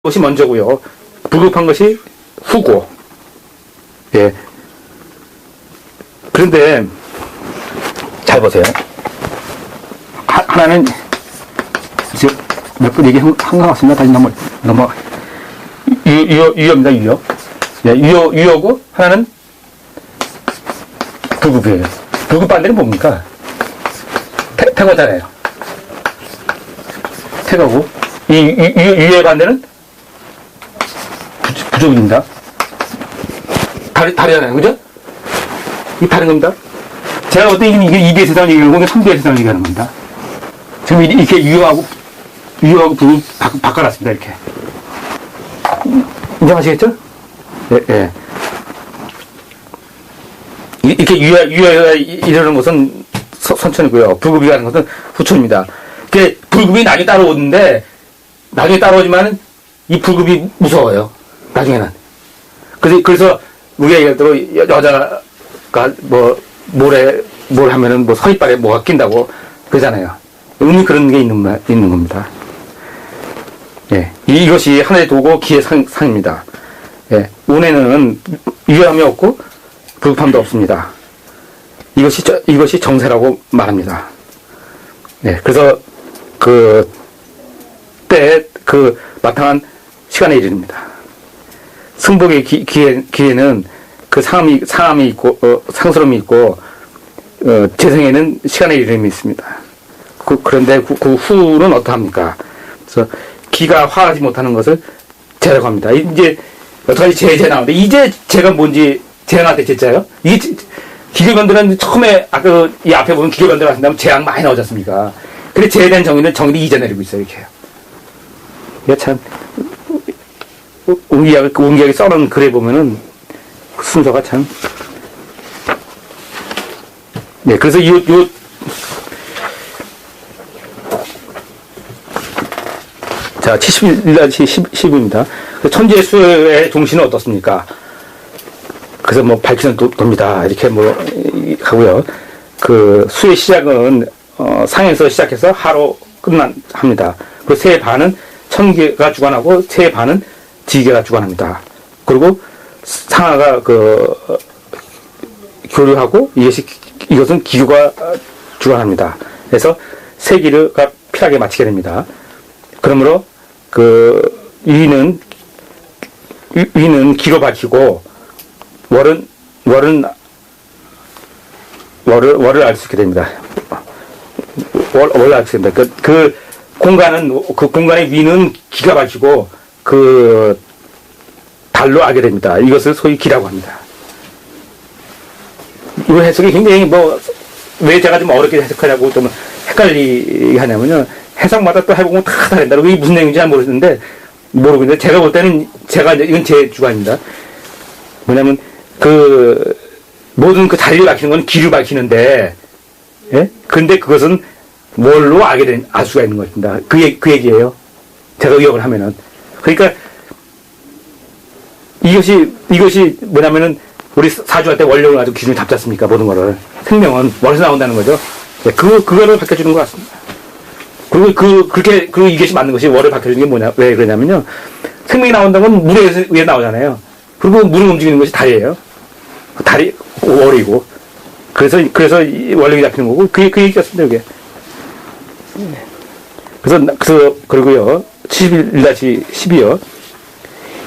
것이 먼저고요. 불급한 것이 후고. 예. 그런데 잘 보세요. 하나는 지금 몇 번 얘기한 것 같습니다. 다시 넘어. 유효입니다. 유효. 예, 유효고 하나는 불급이에요. 불급 반대는 뭡니까? 태거잖아요. 태거고 이 유효의 반대는 부족입니다. 다르잖아요. 그죠? 이 다른 겁니다. 제가 어떤 이게 2대 세상을 얘기하는 거고 3대 세상을 얘기하는 겁니다. 지금 이렇게 유효하고 불급 바꿔놨습니다. 이렇게. 인정하시겠죠? 예, 예. 이렇게 유효가 이러는 것은 선천이고요. 불급이라는 것은 후천입니다. 불급이 나중에 따라오는데, 나중에 따라오지만 이 불급이 무서워요. 나중에는. 그래서 우리가 얘기할 대로 여자가 뭘 하면은 서리빨에 뭐가 낀다고 그러잖아요. 의미 그런 게 있는 겁니다. 예. 이것이 하나의 도고 기의 상입니다. 예. 운에는 유효함이 없고 불급함도 없습니다. 이것이 정세라고 말합니다. 예. 그래서 때에 마땅한 시간에 이릅니다. 승복의 기에는 상함이 있고, 상스러움이 있고, 재생에는 시간의 이름이 있습니다. 그런데 그 후는 어떠합니까? 그래서 기가 화하지 못하는 것을 재라고 합니다. 이제, 어떡하지? 재 나오는데, 이제 재가 뭔지, 재한테 제자요? 기결관들은 처음에, 이 앞에 보면 기결관들 하신다면 재앙 많이 나오지 않습니까? 근데 재에 대한 정의는 이제 내리고 있어요, 이렇게요. 이게 참, 옹기하게 써놓은 글에 보면은, 순서가 참. 네, 그래서 자, 71-10입니다. 천지의 수의 종신은 어떻습니까? 그래서 밝히는 돕니다. 이렇게 하고요. 수의 시작은, 상에서 시작해서 하로 합니다. 그 세의 반은 천계가 주관하고 세의 반은 지계가 주관합니다. 그리고 상하가 교류하고 이것은 기교가 주관합니다. 그래서 세기가 필하게 마치게 됩니다. 그러므로 위는 기로 밝히고 월을 알 수 있게 됩니다. 월을 알 수 있게 됩니다. 그 공간의 위는 기가 밝히고 달로 알게 됩니다. 이것을 소위 기라고 합니다. 이 해석이 굉장히 왜 제가 좀 어렵게 해석하냐고 좀 헷갈리게 하냐면요. 해석마다 또 해보면 다 다른다. 이게 무슨 내용인지 잘 모르겠는데, 제가 볼 때는 이건 제 주관입니다. 뭐냐면, 모든 자리를 밝히는 건 기를 밝히는데, 예? 근데 그것은 뭘로 알 수가 있는 것입니다. 그 얘기예요. 제가 의역을 하면은. 그러니까, 이것이 뭐냐면은, 우리 사주할 때 원령을 가지고 기준을 잡지 않습니까? 모든 거를. 생명은 월에서 나온다는 거죠. 네, 그거를 밝혀주는 것 같습니다. 그리고 이것이 맞는 것이 월을 밝혀주는 게 왜 그러냐면요. 생명이 나온다는 건 물에 위에 나오잖아요. 그리고 물을 움직이는 것이 달이에요. 달이 월이고. 그래서 원령이 잡히는 거고, 그 얘기였습니다, 이게. 그리고요, 71-12요.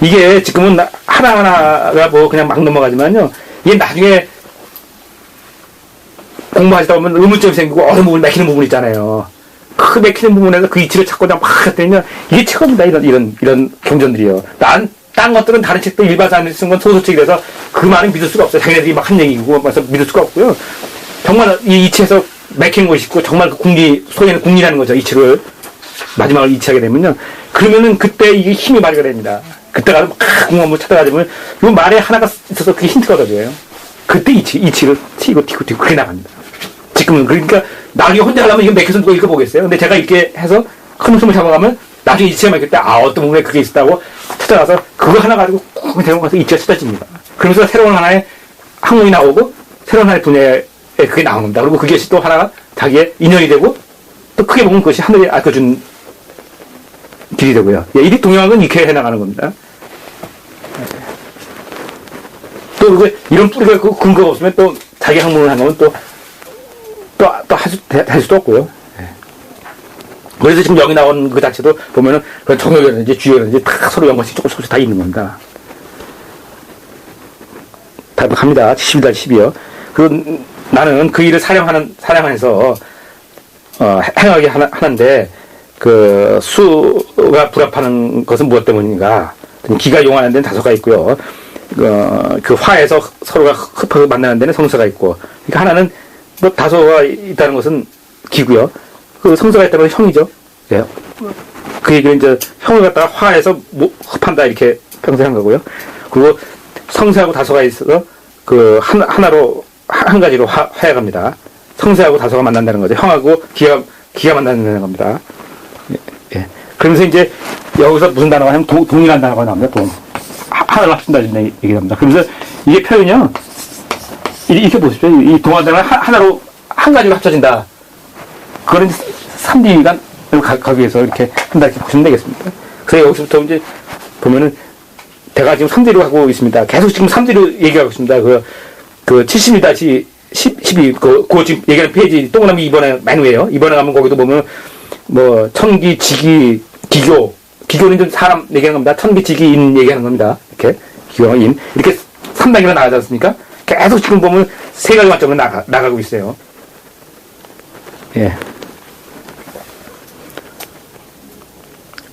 이게 지금은 하나하나가 그냥 막 넘어가지만요. 이게 나중에 공부하시다 보면 의문점이 생기고 어려운 부분, 막히는 부분 있잖아요. 그 막히는 부분에서 그 이치를 찾고 그냥 막 했더니 이게 최고입니다. 이런 경전들이요. 딴 것들은 다른 책도 일반 사람들이 쓴 건 소설책이라서 그 말은 믿을 수가 없어요. 자기네들이 막 한 얘기고, 그래서 믿을 수가 없고요. 정말 이 이치에서 막히는 것이 있고, 정말 소위는 궁리라는 거죠. 이치를. 마지막을 이치하게 되면요. 그러면은 그때 이게 힘이 발휘가 됩니다. 그때 가서 막 공부를 찾아가지면 이 말에 하나가 있어서 그게 힌트가 얻어져요. 그때 이치를 튀고 그게 나갑니다. 지금은 그러니까 나중에 혼자 하려면 이거 맥혀서 누가 읽어보겠어요. 근데 제가 이렇게 해서 큰 웃음을 잡아가면 나중에 이치에 막힐 때 어떤 부분에 그게 있다고 찾아가서 그거 하나 가지고 꼭 데리고 가서 이치가 찾아집니다. 그러면서 새로운 하나의 학문이 나오고 새로운 하나의 분야에 그게 나오는 겁니다. 그리고 그것이 또 하나가 자기의 인연이 되고 또 크게 보면 그것이 하늘이 알려준 길이 되고요. 예, 이리 동양은 이렇게 해나가는 겁니다. 또 이런 뿌리가 그 근거가 없으면 또 자기 학문을 하면 또 할 수도 없고요. 예. 그래서 지금 여기 나온 그 자체도 보면은 그 정역이라든지 주역이라든지 다 서로 연관성이 조금씩 다 있는 겁니다. 다 갑니다. 10이다 10이요. 그리고 나는 그 일을 사령해서 행하게 하는데 그 수가 불합하는 것은 무엇 때문인가? 기가 용하는 데는 다소가 있고요. 그 화에서 서로가 흡하게 만나는 데는 성서가 있고, 그러니까 하나는 뭐 다소가 있다는 것은 기고요. 그 성서가 있다는 건 형이죠. 예. 그 얘기는 이제 형을 갖다가 화에서 흡한다 이렇게 평소에 한 거고요. 그리고 성서하고 다소가 있어서 그 하나로 한 가지로 화해갑니다. 성서하고 다소가 만난다는 거죠. 형하고 기가 만난다는 겁니다. 예. 그러면서 이제 여기서 무슨 단어가 하면 동이라는 단어가 나옵니다. 동. 하나를 합친다 이런 얘기를 합니다. 그러면서 이게 표현이요. 이렇게 보십시오. 이 동화 단어가 하나로 한 가지로 합쳐진다. 그거는 3D가 가기 위해서 이렇게 한다 이렇게 보시면 되겠습니다. 그래서 여기서부터 이제 보면은 제가 지금 3D로 하고 있습니다. 계속 지금 3D로 얘기하고 있습니다. 그 70-12 그 지금 얘기하는 페이지 동그라미 이번에 맨위에요. 이번에 가면 거기도 보면 뭐 천기, 지기, 기교는 좀 사람 얘기하는 겁니다. 천기, 지기, 인 얘기하는 겁니다. 이렇게 기교와 인 이렇게 3단계로 나가지 않습니까? 계속 지금 보면 세 가지 관점으로 나가고 있어요. 예.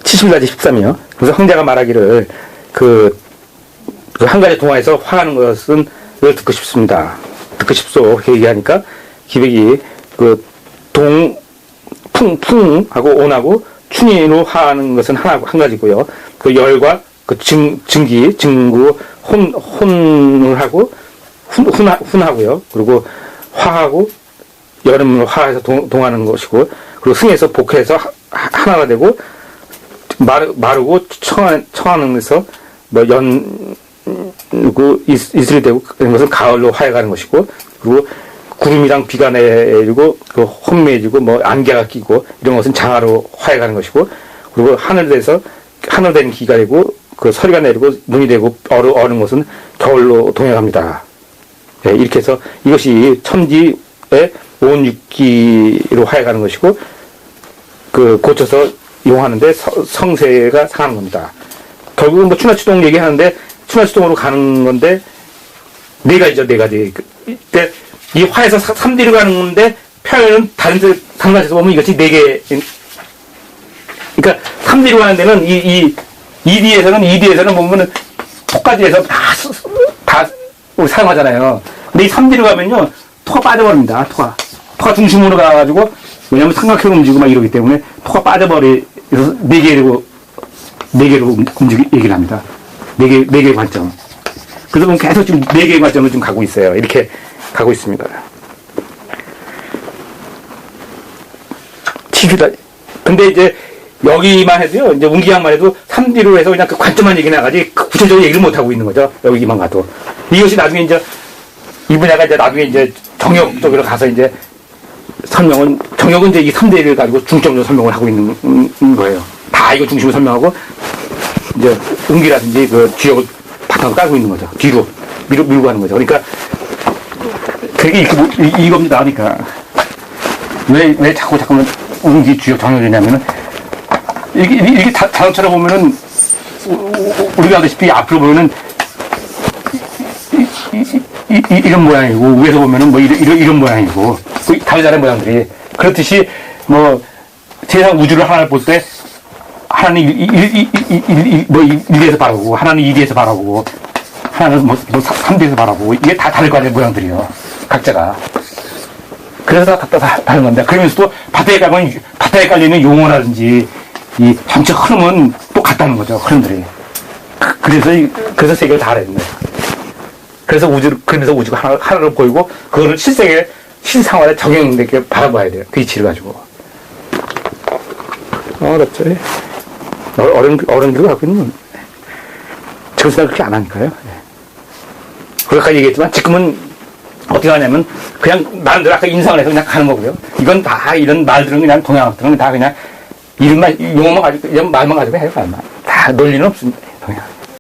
70-13이요. 그래서 황제가 말하기를 그 한 가지 동화에서 화하는 것은 을 듣고 싶습니다. 듣고 싶소. 이렇게 얘기하니까 기백이 그 풍하고 온하고 춘인으로 화하는 것은 한 가지고요. 그 열과 그 증구, 혼을 하고 훈하고요. 그리고 화하고 여름으로 화해서 동하는 것이고, 그리고 승해서 복해서 하나가 되고, 마르고 청하는 데서 뭐 이슬이 되고 그런 것은 가을로 화해가는 것이고, 그리고 구름이랑 비가 내리고 그 혼매해지고 뭐 안개가 끼고 이런 것은 장화로 화해가는 것이고, 그리고 하늘 된 기가 되고 그 서리가 내리고 눈이 되고 어는 것은 겨울로 동해갑니다. 예, 이렇게 해서 이것이 천지의 온 육기로 화해가는 것이고, 그 고쳐서 이용하는데 성세가 상하는 겁니다. 결국은 뭐 추나추동 얘기하는데 추나추동으로 가는 건데 네 가지죠, 네 가지. 근데 이 화에서 3D로 가는 건데 표현은 다른 데서 보면 이것이 네 개. 그러니까 3D로 가는 데는 이 2D에서는 보면은 토까지에서 다 우리 사용하잖아요. 근데 이 3D로 가면요, 토가 빠져버립니다. 토가 중심으로 가가지고, 왜냐면 삼각형 움직이고 막 이러기 때문에 토가 빠져버려서 네 개로 얘기를 합니다. 네 개의 관점. 그래서 보면 계속 지금 네 개의 관점을 지금 가고 있어요. 이렇게 가고 있습니다. 근데 이제 여기만 해도요, 이제 운기양만 해도 3D로 해서 그냥 그 관점만 얘기 나가지 구체적으로 얘기를 못 하고 있는 거죠. 여기만 가도. 이것이 나중에 이제 이 분야가 이제 나중에 이제 정역 쪽으로 가서 이제 정역은 이제 이 3D를 가지고 중점적으로 설명을 하고 있는 거예요. 다 이거 중심으로 설명하고, 이제 운기라든지 그 주역을 바탕으로 깔고 있는 거죠. 뒤로 밀고 가는 거죠. 그러니까 그게 이겁니다. 그러니까 왜 자꾸만 운기, 주역, 정역이냐면은 이게 자동차로 보면은 우리가 알다시피 앞으로 보면은 이런 모양이고, 위에서 보면은 뭐 이런 모양이고, 다르잖아요, 모양들이. 그렇듯이 뭐 세상 우주를 하나를 볼 때 하나는 1D에서 바라보고, 하나는 2D에서 바라보고, 하나는 뭐 3D에서 바라보고, 이게 다 다를 거 아니에요, 모양들이요. 각자가. 그래서 다 다른 건데, 그러면서 또 바다에 깔려있는 용어라든지 이 전체 흐름은 또 같다는 거죠, 흐름들이. 그래서 세계를 다 알아야 된다. 그래서 우주가 하나로 보이고, 그거를 실생활에 적용되게 바라봐야 돼요. 그 이치를 가지고. 어렵죠. 어려운 길을 갖고 있는 건. 지금 생각 그렇게 안 하니까요. 그렇게 얘기했지만, 지금은 어떻게 하냐면, 그냥 나름대로 아까 인상을 해서 그냥 가는 거고요. 이건 다, 이런 말들은 그냥 동양학들은 다 그냥 이름만, 용어만 가지고, 이런 말만 가지고 해요, 말만. 다 논리는 없습니다. 그냥.